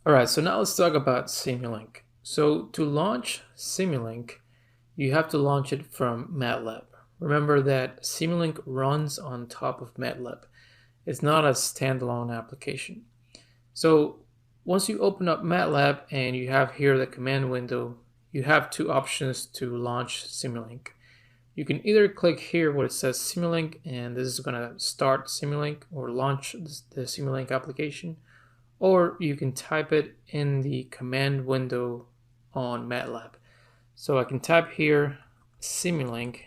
All right, so now let's talk about Simulink. So to launch Simulink, you have to launch it from MATLAB. Remember that Simulink runs on top of MATLAB. It's not a standalone application. So once you open up MATLAB and you have here the command window, you have two options to launch Simulink. You can either click here where it says Simulink, and this is going to start Simulink or launch the Simulink application, or you can type it in the command window on MATLAB. So I can type here Simulink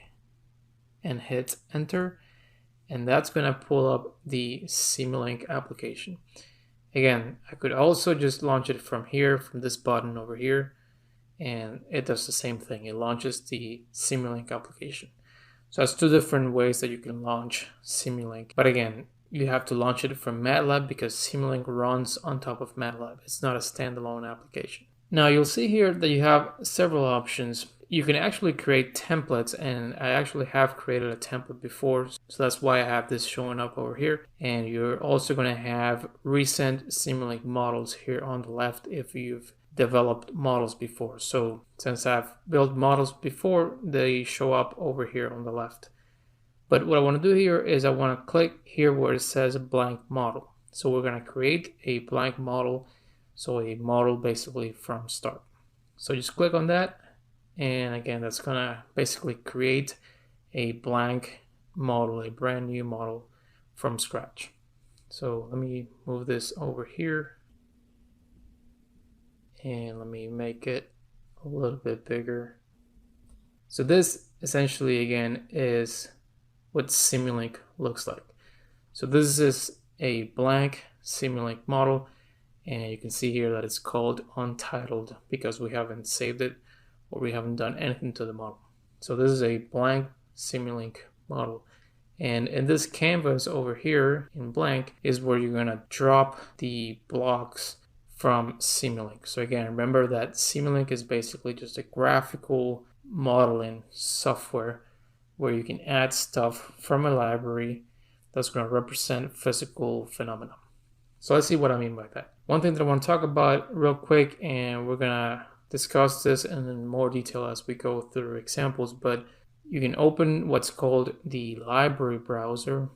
and hit enter, and that's going to pull up the Simulink application. Again, I could also just launch it from here, from this button over here, and it does the same thing. It launches the Simulink application. So that's two different ways that you can launch Simulink. But again, you have to launch it from MATLAB because Simulink runs on top of MATLAB. It's not a standalone application. Now you'll see here that you have several options. You can actually create templates, and I actually have created a template before, so that's why I have this showing up over here. And you're also going to have recent Simulink models here on the left if you've developed models before. So since I've built models before, they show up over here on the left. But what I want to do here is I want to click here where it says blank model. So we're going to create a blank model. So a model basically from start. So just click on that. And again, that's going to basically create a blank model, a brand new model from scratch. So let me move this over here. And let me make it a little bit bigger. So this essentially, again, is what Simulink looks like. So this is a blank Simulink model, and you can see here that it's called untitled because we haven't saved it or we haven't done anything to the model. So this is a blank Simulink model. And in this canvas over here in blank is where you're going to drop the blocks from Simulink. So again, remember that Simulink is basically just a graphical modeling software where you can add stuff from a library that's going to represent physical phenomena. So let's see what I mean by that. One thing that I want to talk about real quick, and we're going to discuss this in more detail as we go through examples, but you can open what's called the library browser,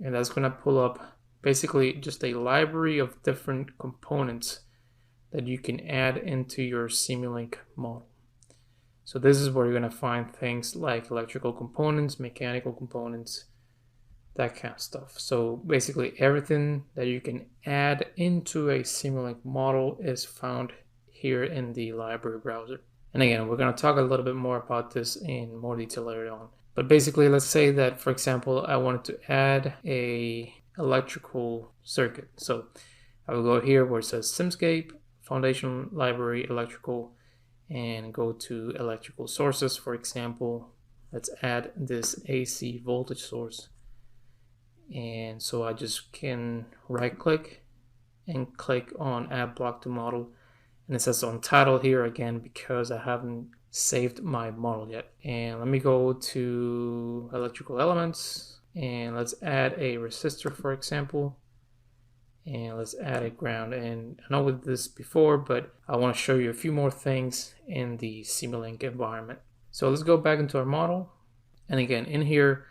and that's going to pull up basically just a library of different components that you can add into your Simulink model. So this is where you're going to find things like electrical components, mechanical components, that kind of stuff. So basically everything that you can add into a Simulink model is found here in the library browser. And again, we're going to talk a little bit more about this in more detail later on. But basically, let's say that, for example, I wanted to add a electrical circuit. So I will go here where it says Simscape, Foundation Library, Electrical, and go to electrical sources. For example, let's add this AC voltage source. And so I just can right click and click on add block to model. And it says untitled here again because I haven't saved my model yet. And let me go to electrical elements and let's add a resistor, for example. And let's add a ground. And I know with this before, but I want to show you a few more things in the Simulink environment. So let's go back into our model. And again, in here,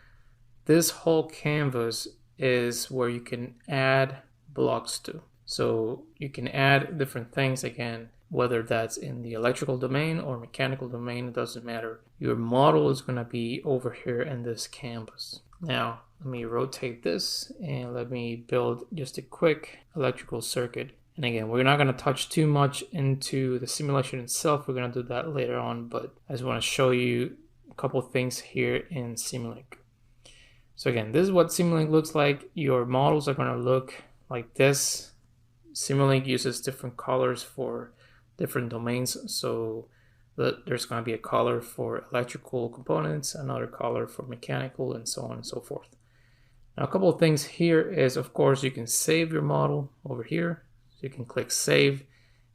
this whole canvas is where you can add blocks to. So you can add different things, again, whether that's in the electrical domain or mechanical domain, it doesn't matter. Your model is going to be over here in this canvas. Now, let me rotate this and let me build just a quick electrical circuit. And again, we're not going to touch too much into the simulation itself. We're going to do that later on, but I just want to show you a couple things here in Simulink. So again, this is what Simulink looks like. Your models are going to look like this. Simulink uses different colors for different domains. So there's going to be a color for electrical components, another color for mechanical, and so on and so forth. Now, a couple of things here is, of course, you can save your model over here. So you can click save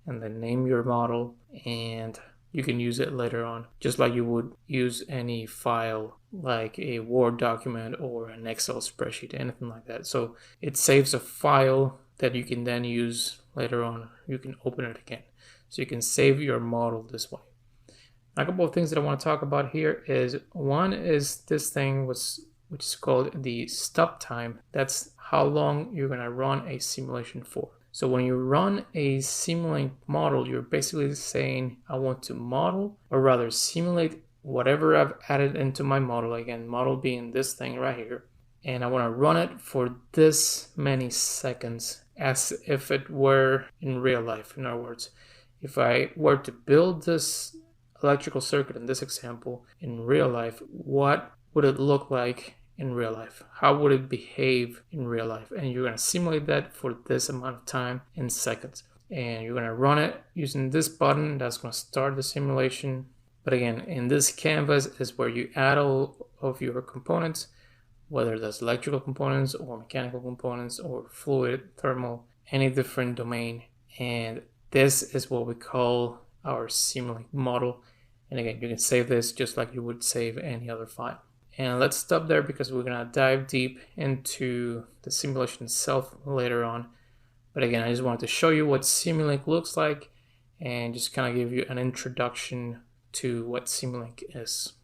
and then name your model, and you can use it later on, just like you would use any file like a Word document or an Excel spreadsheet, anything like that. So it saves a file that you can then use later on. You can open it again. So you can save your model this way. A couple of things that I want to talk about here is, one is this thing which is called the stop time. That's how long you're going to run a simulation for. So when you run a Simulink model, you're basically saying, I want to model, or rather simulate whatever I've added into my model. Again, model being this thing right here. And I want to run it for this many seconds as if it were in real life. In other words, if I were to build this electrical circuit in this example in real life, what would it look like in real life? How would it behave in real life? And you're going to simulate that for this amount of time in seconds. And you're going to run it using this button. That's going to start the simulation. But again, in this canvas is where you add all of your components, whether that's electrical components or mechanical components or fluid, thermal, any different domain. And this is what we call our Simulink model. And again, you can save this just like you would save any other file. And let's stop there because we're going to dive deep into the simulation itself later on. But again, I just wanted to show you what Simulink looks like and just kind of give you an introduction to what Simulink is.